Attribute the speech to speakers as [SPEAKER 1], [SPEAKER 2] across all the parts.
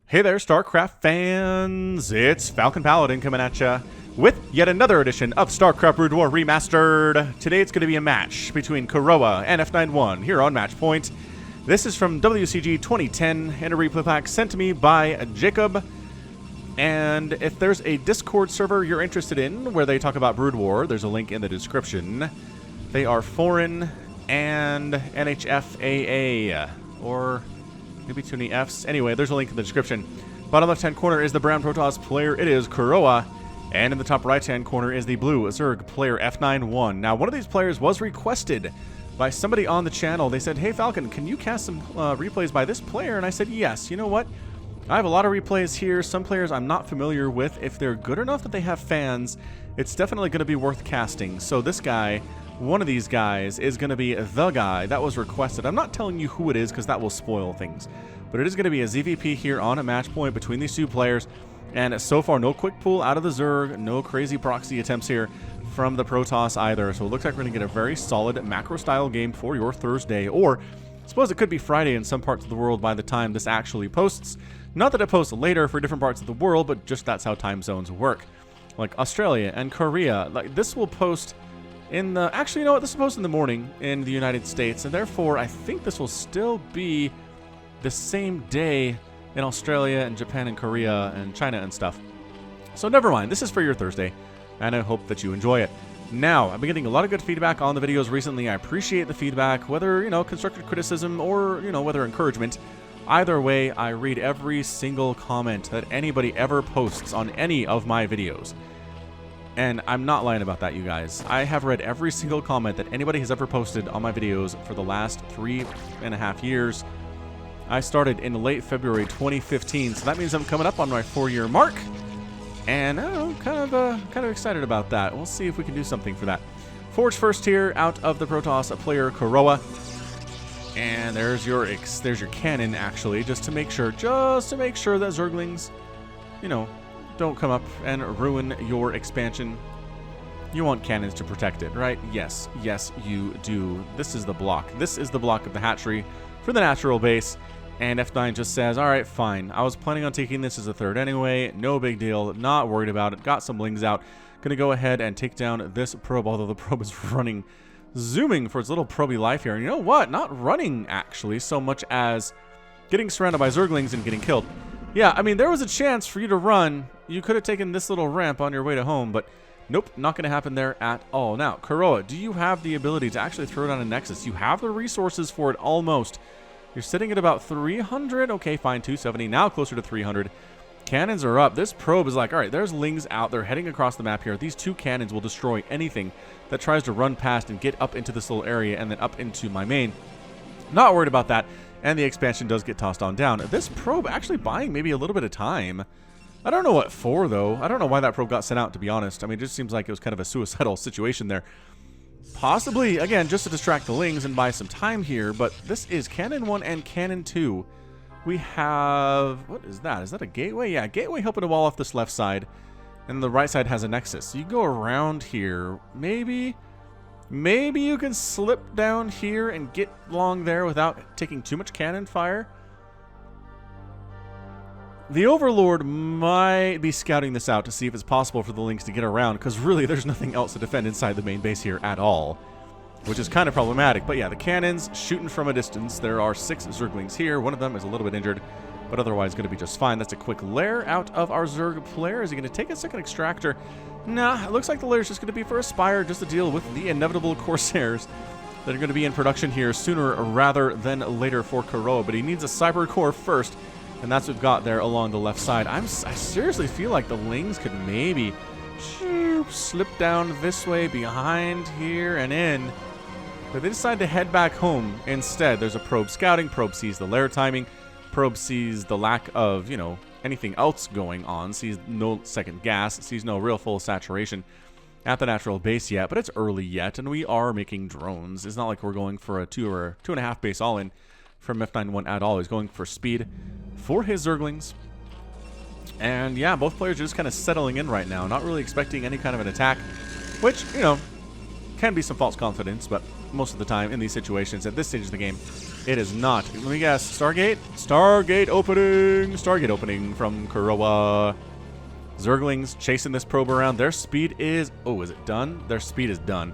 [SPEAKER 1] Hey there, StarCraft fans! It's Falcon Paladin coming at ya with yet another edition of StarCraft Brood War Remastered. Today it's going to be a match between kurOa and F91 here on Match Point. This is from WCG 2010 in a replay pack sent to me by Jacob. And if there's a Discord server you're interested in where they talk about Brood War, there's a link in the description. They are foreign and NHFAA, or maybe too many Fs. Anyway, there's a link in the description. Bottom left-hand corner is the brown Protoss player. It is kurOa. And in the top right-hand corner is the blue Zerg player F91. Now, one of these players was requested by somebody on the channel. They said, hey, Falcon, can you cast some replays by this player? And I said, yes. You know what? I have a lot of replays here. Some players I'm not familiar with. If they're good enough that they have fans, it's definitely going to be worth casting. So this guy, one of these guys, is going to be the guy that was requested. I'm not telling you who it is because that will spoil things. But it is going to be a ZVP here on a match point between these two players. And so far, no quick pull out of the Zerg, no crazy proxy attempts here from the Protoss either. So it looks like we're going to get a very solid macro-style game for your Thursday. Or, I suppose it could be Friday in some parts of the world by the time this actually posts. Not that it posts later for different parts of the world, but just that's how time zones work. Like Australia and Korea, like this will post in the... Actually, you know what? This will post in the morning in the United States. And therefore, I think this will still be the same day in Australia and Japan and Korea and China and stuff. So never mind. This is for your Thursday, and I hope that you enjoy it. Now, I've been getting a lot of good feedback on the videos recently. I appreciate the feedback, whether, you know, constructive criticism or, you know, whether encouragement. Either way, I read every single comment that anybody ever posts on any of my videos. And I'm not lying about that, you guys. I have read every single comment that anybody has ever posted on my videos for the last 3.5 years. I started in late February 2015, so that means I'm coming up on my 4-year mark. And I'm kind of excited about that. We'll see if we can do something for that. Forge first here out of the Protoss player kurOa. And there's your cannon, actually, just to make sure that Zerglings, you know, don't come up and ruin your expansion. You want cannons to protect it, right? Yes, you do. This is the block. This is the block of the hatchery for the natural base. And F9 just says, all right, fine. I was planning on taking this as a third anyway. No big deal. Not worried about it. Got some lings out. Gonna go ahead and take down this probe, although the probe is zooming for its little proby life here. And you know what? Not running, actually, so much as getting surrounded by Zerglings and getting killed. Yeah, I mean, there was a chance for you to run. You could have taken this little ramp on your way to home, but nope, not going to happen there at all. Now, kurOa, do you have the ability to actually throw down a Nexus? You have the resources for it almost. You're sitting at about 300. Okay, fine, 270. Now closer to 300. Cannons are up. This probe is like, all right, there's lings out. They're heading across the map here. These two cannons will destroy anything that tries to run past and get up into this little area and then up into my main. Not worried about that. And the expansion does get tossed on down. This probe actually buying maybe a little bit of time. I don't know what for, though. I don't know why that probe got sent out, to be honest. I mean, it just seems like it was kind of a suicidal situation there. Possibly, again, just to distract the lings and buy some time here. But this is Cannon 1 and Cannon 2. We have... What is that? Is that a gateway? Yeah, gateway helping to wall off this left side. And the right side has a Nexus. So you go around here. Maybe you can slip down here and get along there without taking too much cannon fire. The Overlord might be scouting this out to see if it's possible for the lings to get around, because really there's nothing else to defend inside the main base here at all, which is kind of problematic. But yeah, the cannons shooting from a distance. There are 6 Zerglings here. One of them is a little bit injured, but otherwise going to be just fine. That's a quick lair out of our Zerg player. Is he going to take a second extractor? Nah, it looks like the lair is just going to be for Aspire, just to deal with the inevitable Corsairs that are going to be in production here sooner rather than later for kurOa. But he needs a Cyber Core first, and that's what we've got there along the left side. I seriously feel like the lings could maybe slip down this way behind here and in. But they decide to head back home instead. There's a probe scouting. Probe sees the lair timing. Probe sees the lack of, you know, anything else going on. Sees no second gas. Sees no real full saturation at the natural base yet. But it's early yet, and we are making drones. It's not like we're going for a 2 or 2.5 base all-in from F91 at all. He's going for speed for his Zerglings. And yeah, both players are just kind of settling in right now. Not really expecting any kind of an attack, which, you know, Can be some false confidence, but most of the time in these situations, at this stage of the game, it is not. Let me guess. Stargate? Stargate opening! Stargate opening from kurOa. Zerglings chasing this probe around. Their speed is... Oh, is it done? Their speed is done.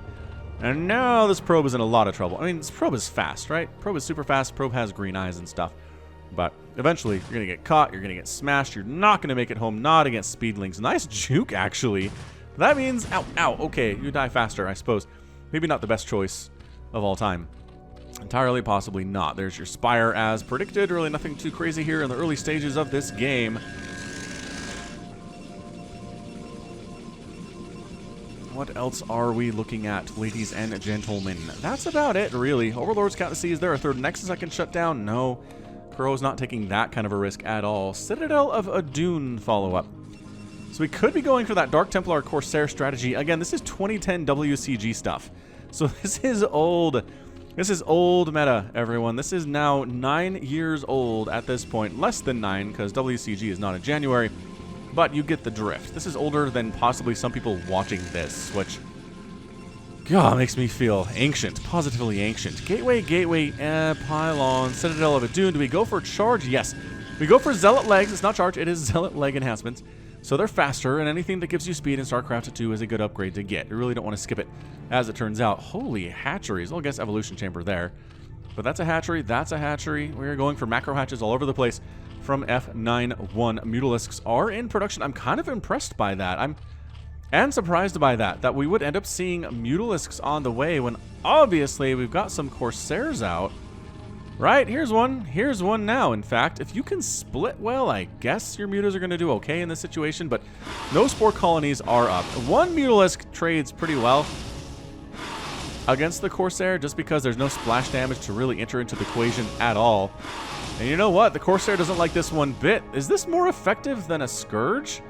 [SPEAKER 1] And now this probe is in a lot of trouble. I mean, this probe is fast, right? Probe is super fast. Probe has green eyes and stuff. But eventually, you're going to get caught. You're going to get smashed. You're not going to make it home. Not against speedlings. Nice juke, actually. That means... Ow, ow. Okay, you die faster, I suppose. Maybe not the best choice of all time. Entirely possibly not. There's your Spire as predicted. Really nothing too crazy here in the early stages of this game. What else are we looking at, ladies and gentlemen? That's about it, really. Overlord's Count to see. Is there a third Nexus I can shut down? No. kurOa's not taking that kind of a risk at all. Citadel of Adun follow-up. So we could be going for that Dark Templar Corsair strategy. Again, this is 2010 WCG stuff. So this is old. This is old meta, everyone. This is now 9 years old at this point. Less than 9, because WCG is not in January. But you get the drift. This is older than possibly some people watching this, which, God, makes me feel ancient. Positively ancient. Gateway, Pylon, Citadel of Adun. Do we go for charge? Yes. We go for Zealot legs. It's not charge. It is Zealot leg enhancements. So they're faster, and anything that gives you speed in StarCraft 2 is a good upgrade to get. You really don't want to skip it, as it turns out. Holy hatcheries. Well, I guess Evolution Chamber there. But that's a hatchery. That's a hatchery. We're going for macro hatches all over the place from F91. Mutalisks are in production. I'm kind of impressed by that. And surprised by that. That we would end up seeing Mutalisks on the way when obviously we've got some Corsairs out. Right, here's one. Here's one now, in fact. If you can split well, I guess your Mutas are going to do okay in this situation, but no Spore Colonies are up. One Mutalisk trades pretty well against the Corsair just because there's no splash damage to really enter into the equation at all. And you know what? The Corsair doesn't like this one bit. Is this more effective than a Scourge?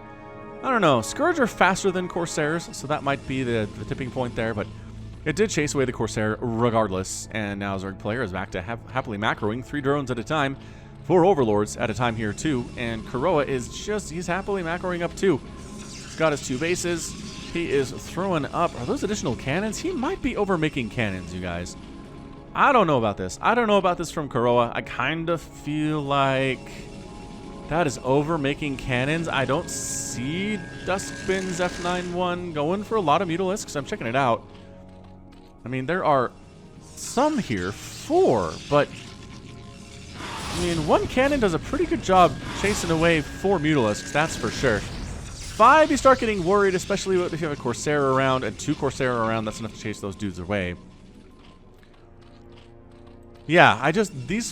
[SPEAKER 1] I don't know. Scourge are faster than Corsairs, so that might be the tipping point there, but it did chase away the Corsair regardless, and now Zerg player is back to happily macroing 3 drones at a time, 4 Overlords at a time here too, and kurOa is he's happily macroing up too. He's got his 2 bases. He is throwing up. Are those additional cannons? He might be overmaking cannons, you guys. I don't know about this. I don't know about this from kurOa. I kind of feel like that is overmaking cannons. I don't see Duskbin's F91 going for a lot of Mutalisks. I'm checking it out. I mean, there are some here, 4, but I mean, 1 cannon does a pretty good job chasing away 4 Mutalisks, that's for sure. 5, you start getting worried, especially if you have a Corsair around and 2 Corsair around. That's enough to chase those dudes away. Yeah, these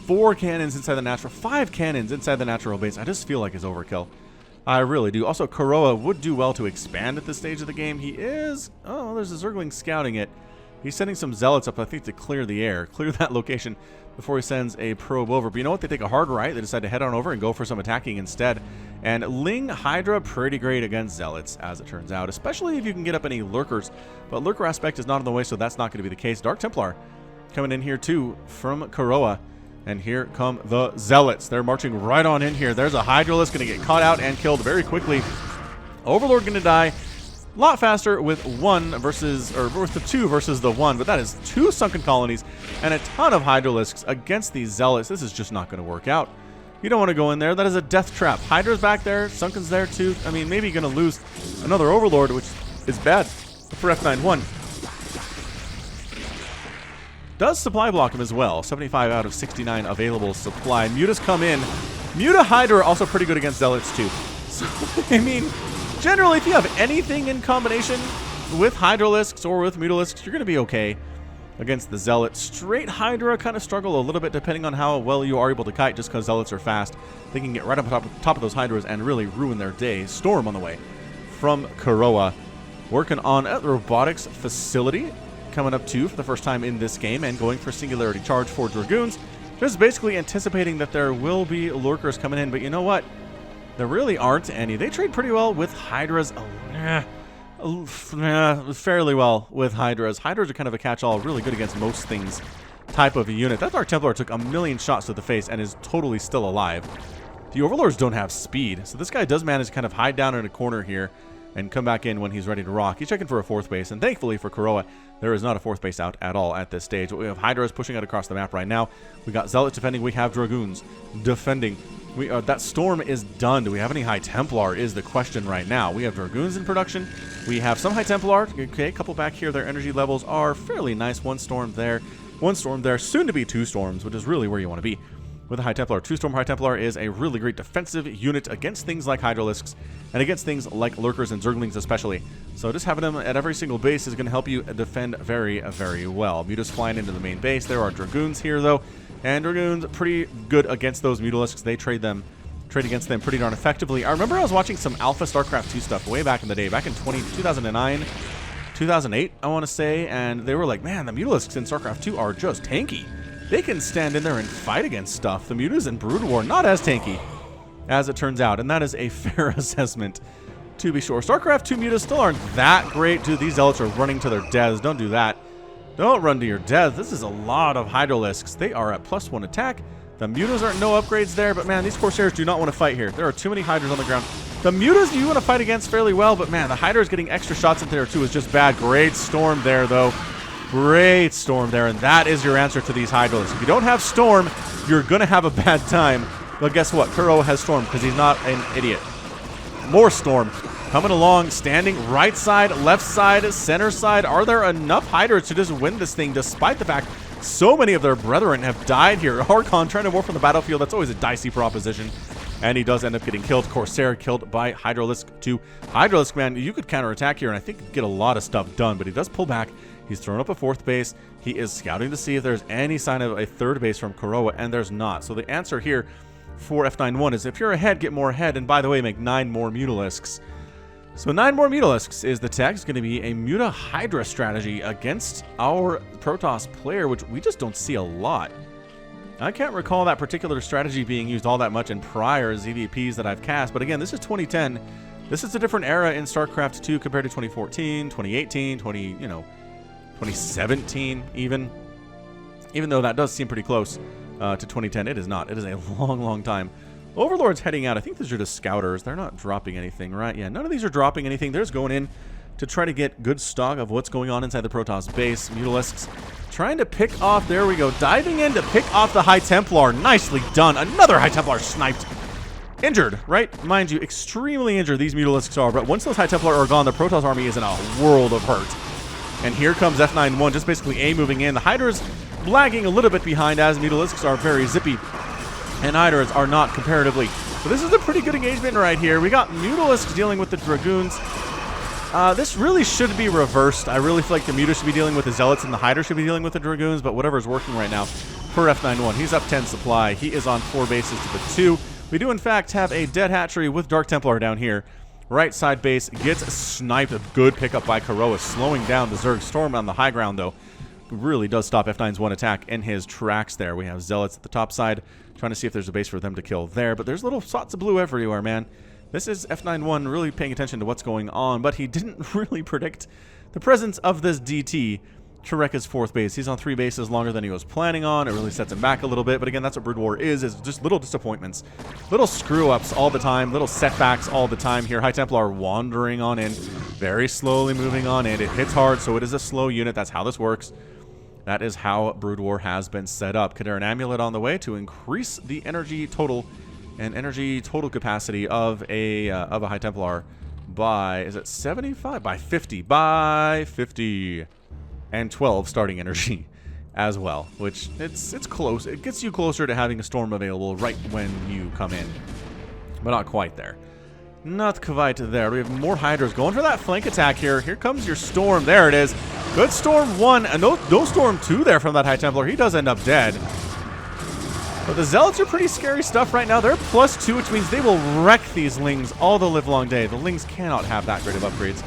[SPEAKER 1] 4 cannons inside the natural, 5 cannons inside the natural base, I just feel like is overkill. I really do. Also, kurOa would do well to expand at this stage of the game. He is... Oh, there's a Zergling scouting it. He's sending some Zealots up, I think, to clear the air. Clear that location before he sends a probe over. But you know what? They take a hard right. They decide to head on over and go for some attacking instead. And Ling Hydra, pretty great against Zealots, as it turns out. Especially if you can get up any Lurkers. But Lurker aspect is not in the way, so that's not going to be the case. Dark Templar coming in here, too, from kurOa. And here come the Zealots. They're marching right on in here. There's a Hydralisk going to get caught out and killed very quickly. Overlord going to die a lot faster with 1 versus, or with the 2 versus the 1. But that is 2 Sunken Colonies and a ton of Hydralisks against these Zealots. This is just not going to work out. You don't want to go in there. That is a death trap. Hydra's back there. Sunken's there too. I mean, maybe you're going to lose another Overlord, which is bad for F91. Does supply block him as well. 75 out of 69 available supply. Mutas come in. Muta Hydra are also pretty good against Zealots too. So, I mean, generally, if you have anything in combination with Hydralisks or with Mutalisks, you're going to be okay against the Zealots. Straight Hydra kind of struggle a little bit depending on how well you are able to kite, just because Zealots are fast. They can get right up top of those Hydras and really ruin their day. Storm on the way from kurOa. Working on a robotics facility. Coming up too for the first time in this game and going for Singularity Charge for Dragoons. Just basically anticipating that there will be Lurkers coming in, but you know what? There really aren't any. They trade pretty well with Hydras. Fairly well with Hydras. Hydras are kind of a catch-all, really good against most things type of a unit. That Dark Templar took 1,000,000 shots to the face and is totally still alive. The Overlords don't have speed, so this guy does manage to kind of hide down in a corner here. and come back in when he's ready to rock. He's checking for a 4th base, and thankfully for kurOa, there is not a 4th base out at all at this stage. We have Hydras pushing out across the map right now. We got Zealots defending. We have Dragoons defending. That Storm is done. Do we have any High Templar is the question right now. We have Dragoons in production. We have some High Templar. Okay, a couple back here. Their energy levels are fairly nice. 1 storm there. 1 storm there. Soon to be 2 storms, which is really where you want to be. With a High Templar, 2-Storm High Templar is a really great defensive unit against things like Hydralisks and against things like Lurkers and Zerglings especially. So just having them at every single base is going to help you defend very, very well. Mutas flying into the main base. There are Dragoons here, though, and Dragoons pretty good against those Mutalisks. They trade against them pretty darn effectively. I remember I was watching some Alpha StarCraft 2 stuff way back in the day, back in 2009, 2008, I want to say, and they were like, man, the Mutalisks in StarCraft 2 are just tanky. They can stand in there and fight against stuff. The Mutas in Brood War, not as tanky, as it turns out. And that is a fair assessment, to be sure. StarCraft 2 Mutas still aren't that great. Dude, these Zealots are running to their deaths. Don't do that. Don't run to your death. This is a lot of Hydralisks. They are at +1 attack. The Mutas aren't no upgrades there, but man, these Corsairs do not want to fight here. There are too many Hydras on the ground. The Mutas you want to fight against fairly well, but man, the Hydras getting extra shots in there too is just bad. Great Storm there, though. Great Storm there, and that is your answer to these Hydralisks. If you don't have Storm, you're going to have a bad time. But guess what? kurOa has Storm because he's not an idiot. More Storm coming along, standing right side, left side, center side. Are there enough Hydras to just win this thing despite the fact so many of their brethren have died here? Harkon trying to war from the battlefield. That's always a dicey proposition. And he does end up getting killed. Corsair killed by Hydralisk 2. Hydralisk, man, you could counterattack here and I think get a lot of stuff done, but he does pull back. He's thrown up a 4th base. He is scouting to see if there's any sign of a 3rd base from kurOa, and there's not. So the answer here for F91 is if you're ahead, get more ahead. And by the way, make 9 more Mutalisks. So 9 more Mutalisks is the text. It's going to be a Muta Hydra strategy against our Protoss player, which we just don't see a lot. I can't recall that particular strategy being used all that much in prior ZVPs that I've cast. But again, this is 2010. This is a different era in StarCraft 2 compared to 2014, 2018, 2017 even though that does seem pretty close to 2010. It is not. It is a long time. Overlord's heading out. I think these are just scouters. They're not dropping anything, right? Yeah, none of these are dropping anything. They're just going in to try to get good stock of what's going on inside the Protoss base. Mutalisks trying to pick off, there we go, diving in to pick off the High Templar. Nicely done. Another High Templar sniped. Injured, right? Mind you, extremely injured these Mutalisks are, but once those High Templar are gone, the Protoss army is in a world of hurt. And here comes F91, just basically moving in. The Hydras lagging a little bit behind as Mutalisks are very zippy, and Hydras are not comparatively. So this is a pretty good engagement right here. We got Mutalisks dealing with the Dragoons. This really should be reversed. I really feel like the Mutas should be dealing with the Zealots and the Hydras should be dealing with the Dragoons, but whatever's working right now for F91. He's up 10 supply. He is on 4 bases to the 2. We do, in fact, have a dead hatchery with Dark Templar down here. Right side base gets sniped. A good pickup by kurOa, slowing down the Zerg Storm on the high ground, though. Really does stop F9's 1 attack in his tracks there. We have Zealots at the top side, trying to see if there's a base for them to kill there. But there's little spots of blue everywhere, man. This is F91 really paying attention to what's going on, but he didn't really predict the presence of this DT to wreck his 4th base. He's on 3 bases longer than he was planning on. It really sets him back a little bit, but again, that's what Brood War is just little disappointments, little screw-ups all the time, little setbacks all the time here. High Templar wandering on in, very slowly moving on in. It hits hard, so it is a slow unit. That's how this works. That is how Brood War has been set up. Kadaran Amulet on the way to increase the energy total and energy total capacity of a High Templar by, is it 75? By 50. By 50. And 12 starting energy as well, which it's close. It gets you closer to having a storm available right when you come in, but not quite there. Not quite there. We have more Hydras going for that flank attack here. Here comes your Storm. There it is. Good Storm 1, and no Storm 2 there from that High Templar. He does end up dead. But the Zealots are pretty scary stuff right now. They're +2, which means they will wreck these Lings all the live long day. The Lings cannot have that great of upgrades.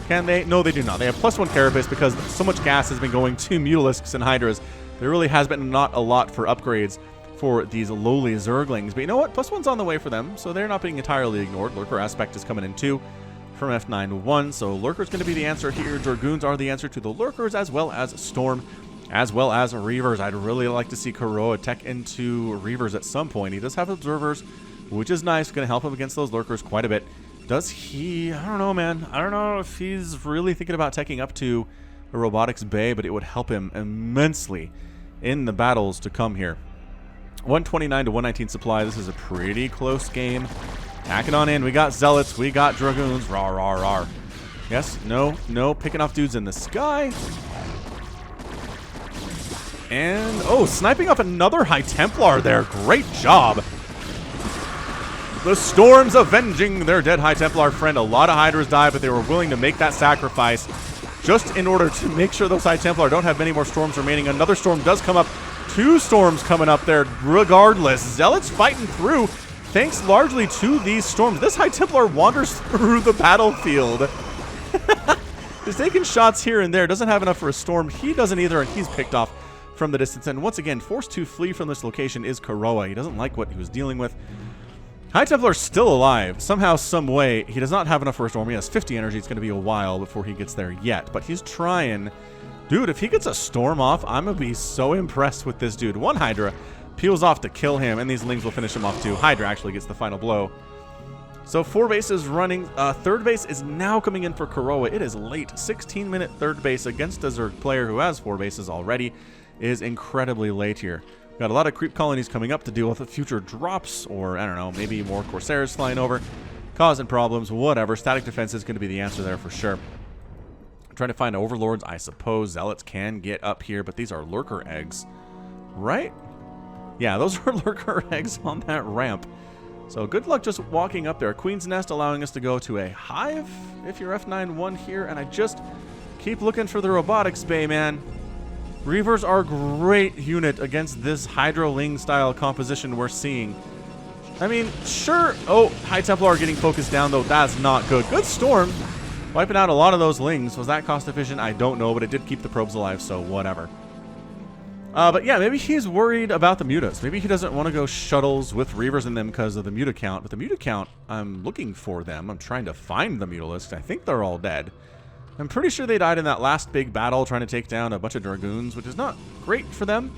[SPEAKER 1] Can they? No, they do not. They have +1 Carapace because so much gas has been going to Mutalisks and Hydras. There really has been not a lot for upgrades for these lowly Zerglings. But you know what? +1's on the way for them, so they're not being entirely ignored. Lurker Aspect is coming in too from F91, so Lurker's going to be the answer here. Dragoons are the answer to the Lurkers, as well as Storm, as well as Reavers. I'd really like to see kurOa tech into Reavers at some point. He does have Observers, which is nice. Going to help him against those Lurkers quite a bit. Does he? I don't know, man. I don't know if he's really thinking about taking up to a robotics bay, but it would help him immensely in the battles to come here. 129 to 119 supply. This is a pretty close game. Hacking on in. We got zealots. We got dragoons. Rawr, rawr, rawr. Yes. No. No. Picking off dudes in the sky. And, oh, sniping up another High Templar there. Great job. The Storms avenging their dead High Templar friend. A lot of Hydras died, but they were willing to make that sacrifice just in order to make sure those High Templar don't have many more storms remaining. Another storm does come up. 2 storms coming up there regardless. Zealots fighting through thanks largely to these storms. This High Templar wanders through the battlefield. He's taking shots here and there. Doesn't have enough for a storm. He doesn't either, and he's picked off from the distance. And once again, forced to flee from this location is kurOa. He doesn't like what he was dealing with. High Templar's still alive. Somehow, some way, he does not have enough for a storm. He has 50 energy. It's going to be a while before he gets there yet. But he's trying. Dude, if he gets a storm off, I'm going to be so impressed with this dude. 1 Hydra peels off to kill him, and these Lings will finish him off too. Hydra actually gets the final blow. So 4 bases running. Third base is now coming in for kurOa. It is late. 16-minute third base against a Zerg player who has 4 bases already is incredibly late here. Got a lot of creep colonies coming up to deal with future drops, or I don't know, maybe more Corsairs flying over, causing problems, whatever. Static defense is going to be the answer there for sure. I'm trying to find overlords. I suppose zealots can get up here, but these are lurker eggs, right? Yeah, those are lurker eggs on that ramp. So good luck just walking up there. Queen's Nest allowing us to go to a hive if you're F91 here, and I just keep looking for the robotics bay, man. Reavers are a great unit against this Hydro-Ling style composition we're seeing. I mean, sure. Oh, High Templar are getting focused down, though. That's not good. Good storm. Wiping out a lot of those Lings. Was that cost efficient? I don't know, but it did keep the probes alive, so whatever. But yeah, maybe he's worried about the mutas. Maybe he doesn't want to go shuttles with Reavers in them because of the muta count. But the muta count, I'm looking for them. I'm trying to find the mutalisks. I think they're all dead. I'm pretty sure they died in that last big battle trying to take down a bunch of Dragoons, which is not great for them.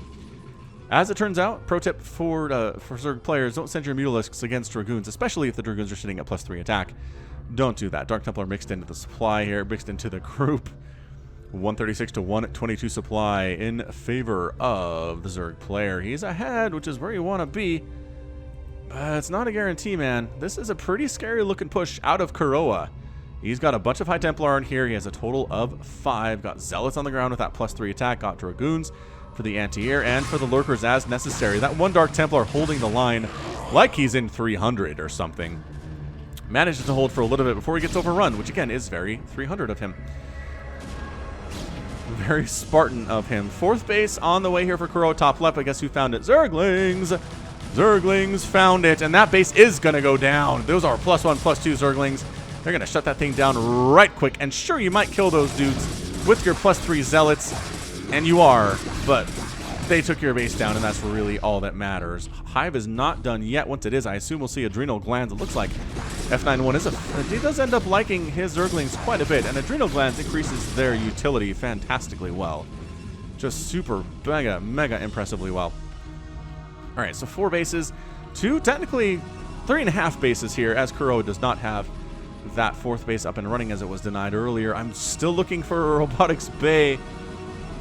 [SPEAKER 1] As it turns out, pro tip for Zerg players, don't send your Mutalisks against Dragoons, especially if the Dragoons are sitting at +3 attack. Don't do that. Dark Templar mixed into the supply here, mixed into the group. 136 to 122 supply in favor of the Zerg player. He's ahead, which is where you want to be. But it's not a guarantee, man. This is a pretty scary looking push out of kurOa. He's got a bunch of High Templar in here. He has a total of 5. Got Zealots on the ground with that +3 attack. Got Dragoons for the anti-air and for the Lurkers as necessary. That 1 Dark Templar holding the line like he's in 300 or something. Manages to hold for a little bit before he gets overrun, which again is very 300 of him. Very Spartan of him. 4th base on the way here for kurOa, top left. I guess who found it? Zerglings! Zerglings found it, and that base is going to go down. Those are +1, +2 Zerglings. They're going to shut that thing down right quick. And sure, you might kill those dudes with your +3 Zealots, and you are, but they took your base down, and that's really all that matters. Hive is not done yet. Once it is, I assume we'll see Adrenal Glands. It looks like F91 is he does end up liking his Zerglings quite a bit, and Adrenal Glands increases their utility fantastically well. Just super mega impressively well. All right, so 4 bases, 2, technically 3.5 bases here, as kurOa does not have that 4th base up and running as it was denied earlier. I'm still looking for a robotics bay.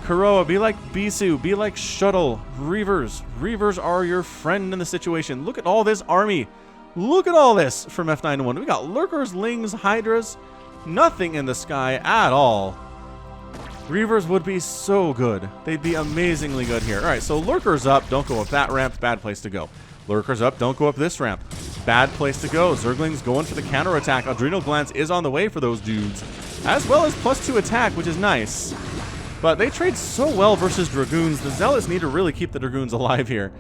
[SPEAKER 1] kurOa, be like Bisu, be like Shuttle. Reavers. Reavers are your friend in the situation. Look at all this army. Look at all this from F91. We got Lurkers, Lings, Hydras. Nothing in the sky at all. Reavers would be so good. They'd be amazingly good here. All right, so Lurkers up. Don't go up that ramp. Bad place to go. Lurkers up. Don't go up this ramp. Bad place to go. Zerglings going for the counterattack. Adrenal Glands is on the way for those dudes, as well as +2 attack, which is nice. But they trade so well versus Dragoons. The Zealots need to really keep the Dragoons alive here.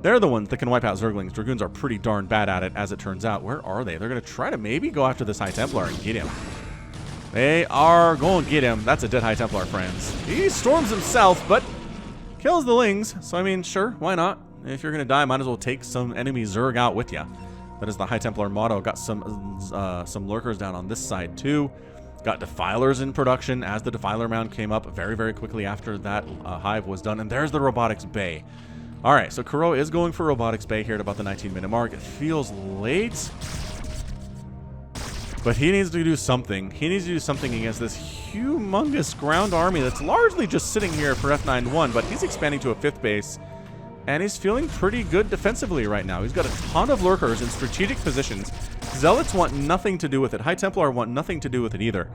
[SPEAKER 1] They're the ones that can wipe out Zerglings. Dragoons are pretty darn bad at it, as it turns out. Where are they? They're going to try to maybe go after this High Templar and get him. They are going to get him. That's a dead High Templar, friends. He storms himself, but kills the Lings. So, I mean, sure, why not? If you're going to die, might as well take some enemy Zerg out with you. That is the High Templar motto. Got some Lurkers down on this side, too. Got Defilers in production as the Defiler mound came up very quickly after that hive was done. And there's the Robotics Bay. All right, so kurOa is going for Robotics Bay here at about the 19-minute mark. It feels late. But he needs to do something. He needs to do something against this humongous ground army that's largely just sitting here for F91, but he's expanding to a 5th base. And he's feeling pretty good defensively right now. He's got a ton of lurkers in strategic positions. Zealots want nothing to do with it. High Templar want nothing to do with it either,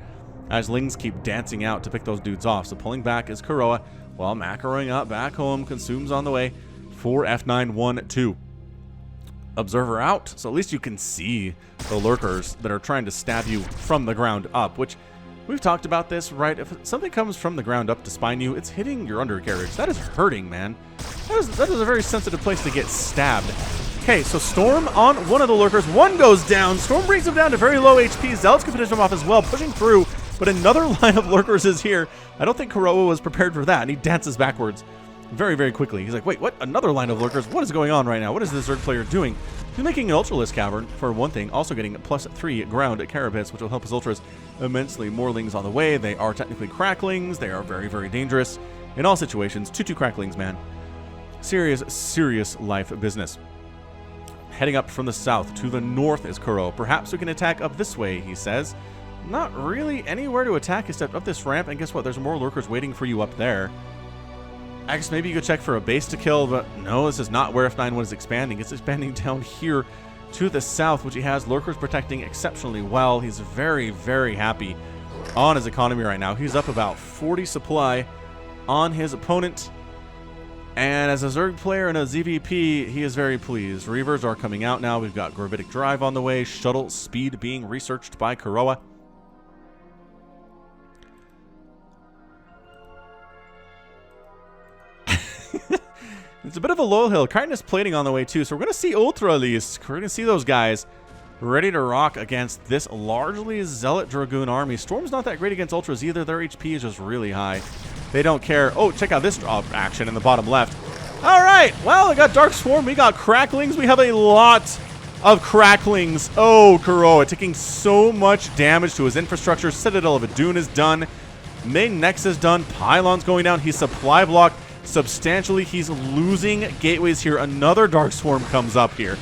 [SPEAKER 1] as Lings keep dancing out to pick those dudes off. So pulling back is kurOa, while macroing up back home. Consumes on the way for F91-2. Observer out, so at least you can see the lurkers that are trying to stab you from the ground up, which we've talked about this, right? If something comes from the ground up to spine you, it's hitting your undercarriage. That is hurting, man. That is a very sensitive place to get stabbed. Okay, so Storm on one of the lurkers. One goes down. Storm brings him down to very low HP. Zealots can finish him off as well, pushing through, but another line of lurkers is here. I don't think kurOa was prepared for that, and he dances backwards very, very quickly. He's like, wait, what? Another line of lurkers? What is going on right now? What is this Zerg player doing? He's making an Ultralisk Cavern, for one thing, also getting +3 ground at Carapace, which will help his Ultras immensely. More Lings on the way. They are technically cracklings. They are very, very dangerous in all situations. 2-2 cracklings, man. Serious, serious life business. Heading up from the south to the north is kurOa. Perhaps we can attack up this way, he says. Not really anywhere to attack except up this ramp, and guess what? There's more lurkers waiting for you up there. I guess maybe you could check for a base to kill, but no, this is not where F91 is expanding. It's expanding down here to the south, which he has lurkers protecting exceptionally well. He's very, very happy on his economy right now. He's up about 40 supply on his opponent. And as a Zerg player and a ZVP, he is very pleased. Reavers are coming out now. We've got Gravitic Drive on the way. Shuttle speed being researched by kurOa. It's a bit of a low hill. Kindness plating on the way too, so we're going to see Ultralisk. We're going to see those guys ready to rock against this largely Zealot Dragoon army. Storm's not that great against Ultras either. Their HP is just really high. They don't care. Oh, check out this action in the bottom left. All right, well, we got Dark Swarm. We got Cracklings. We have a lot of Cracklings. Oh, kurOa taking so much damage to his infrastructure. Citadel of Adun is done. Main Nexus done. Pylon's going down. He's supply blocked substantially. He's losing gateways here. Another Dark Swarm comes up here.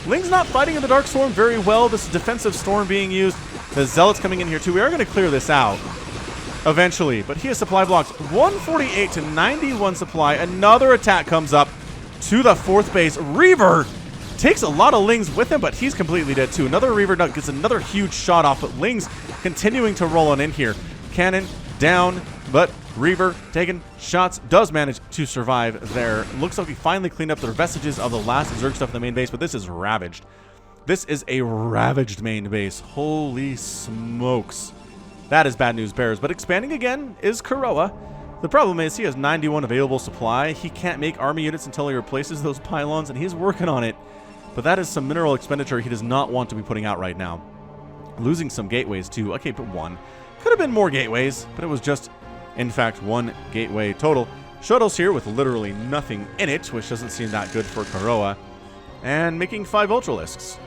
[SPEAKER 1] Ling's not fighting in the Dark Swarm very well. This defensive storm being used. The Zealots coming in here too. We are going to clear this out eventually, but he has supply blocks. 148 to 91 supply. Another attack comes up to the 4th base. Reaver takes a lot of Lings with him, but he's completely dead too. Another Reaver gets another huge shot off, but Lings continuing to roll on in here. Cannon down, but Reaver taking shots, does manage to survive there. Looks like we finally cleaned up the vestiges of the last Zerg stuff in the main base, but this is ravaged. This is a ravaged main base. Holy smokes. That is bad news bears. But expanding again is kurOa. The problem is he has 91 available supply. He can't make army units until he replaces those pylons, and he's working on it. But that is some mineral expenditure he does not want to be putting out right now. Losing some gateways too. Okay, but one. Could have been more gateways, but it was just, in fact, one gateway total. Shuttles here with literally nothing in it, which doesn't seem that good for kurOa. And making 5 Ultralisks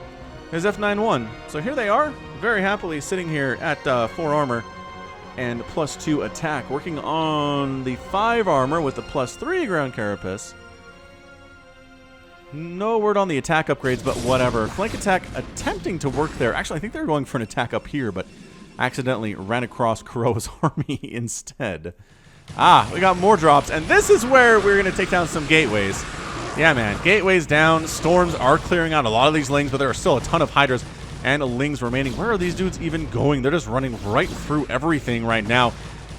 [SPEAKER 1] is F91. So here they are, very happily sitting here at 4 armor and +2 attack, working on the 5 armor with the +3 ground carapace. No word on the attack upgrades, but whatever. Flank attack attempting to work there. Actually, I think they were going for an attack up here, but accidentally ran across kurOa's army instead. Ah, we got more drops, and this is where we're going to take down some gateways. Yeah, man, gateways down. Storms are clearing out a lot of these Lings, but there are still a ton of Hydras and Lings remaining. Where are these dudes even going? They're just running right through everything right now.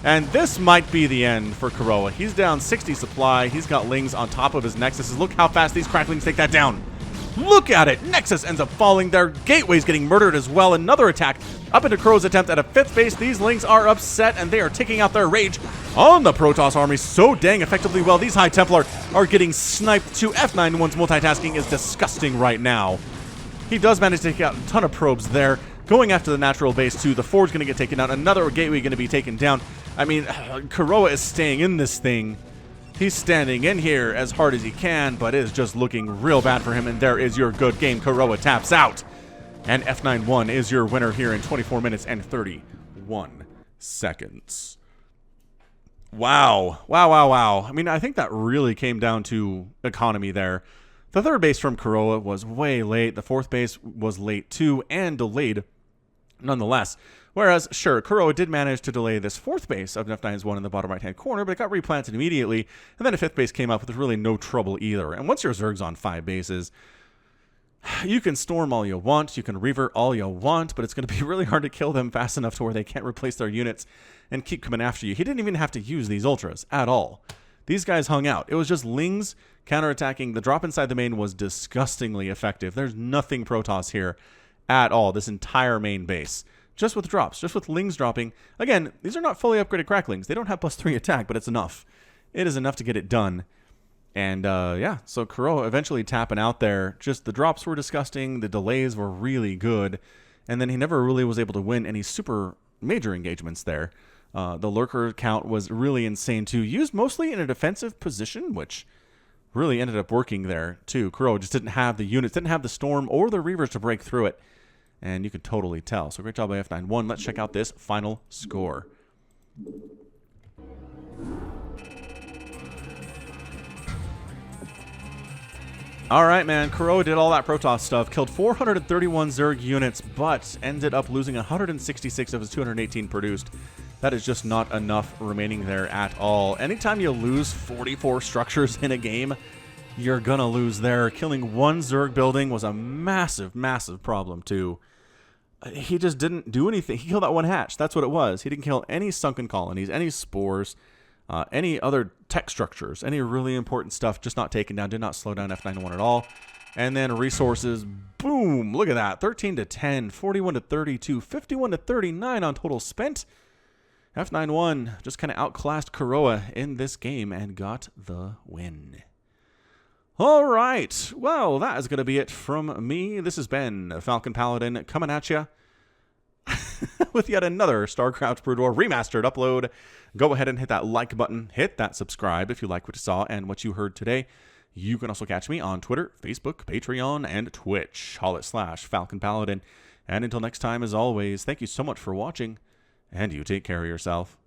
[SPEAKER 1] And this might be the end for kurOa. He's down 60 supply. He's got Lings on top of his Nexuses. Look how fast these Cracklings take that down. Look at it. Nexus ends up falling. Their gateway's getting murdered as well. Another attack up into kurOa's attempt at a 5th base. These Lings are upset, and they are taking out their rage on the Protoss army so dang effectively well. These High Templar are getting sniped too. F91's multitasking is disgusting right now. He does manage to take out a ton of probes there. Going after the natural base too. The Forge going to get taken out. Another gateway going to be taken down. I mean, kurOa is staying in this thing. He's standing in here as hard as he can, but it is just looking real bad for him. And there is your good game. kurOa taps out. And F91 is your winner here in 24 minutes and 31 seconds. Wow. Wow, wow, wow. I mean, I think that really came down to economy there. The 3rd base from kurOa was way late. The 4th base was late too and delayed nonetheless. Whereas, sure, kurOa did manage to delay this 4th base of F91 in the bottom right-hand corner, but it got replanted immediately, and then a 5th base came up with really no trouble either. And once your Zerg's on 5 bases, you can storm all you want, you can revert all you want, but it's going to be really hard to kill them fast enough to where they can't replace their units and keep coming after you. He didn't even have to use these ultras at all. These guys hung out. It was just Lings counterattacking. The drop inside the main was disgustingly effective. There's nothing Protoss here at all, this entire main base. Just with drops, just with Lings dropping. Again, these are not fully upgraded Cracklings. They don't have +3 attack, but it's enough. It is enough to get it done. And yeah, so kurOa eventually tapping out there. Just the drops were disgusting. The delays were really good. And then he never really was able to win any super major engagements there. The lurker count was really insane too. Used mostly in a defensive position, which really ended up working there too. kurOa just didn't have the units, didn't have the storm or the reavers to break through it. And you could totally tell. So great job by F91. Let's check out this final score. All right, man. kurOa did all that Protoss stuff, killed 431 Zerg units, but ended up losing 166 of his 218 produced. That is just not enough remaining there at all. Anytime you lose 44 structures in a game, you're gonna lose there. Killing 1 Zerg building was a massive, massive problem, too. He just didn't do anything. He killed that 1 hatch. That's what it was. He didn't kill any sunken colonies, any spores, any other tech structures, any really important stuff. Just not taken down. Did not slow down F91 at all. And then resources, boom. Look at that. 13 to 10, 41 to 32, 51 to 39 on total spent. F91 just kind of outclassed kurOa in this game and got the win. All right. Well, that is going to be it from me. This has been Falcon Paladin coming at you with yet another StarCraft Brood War Remastered upload. Go ahead and hit that like button. Hit that subscribe if you like what you saw and what you heard today. You can also catch me on Twitter, Facebook, Patreon, and Twitch. All at /Falcon Paladin. And until next time, as always, thank you so much for watching, and you take care of yourself.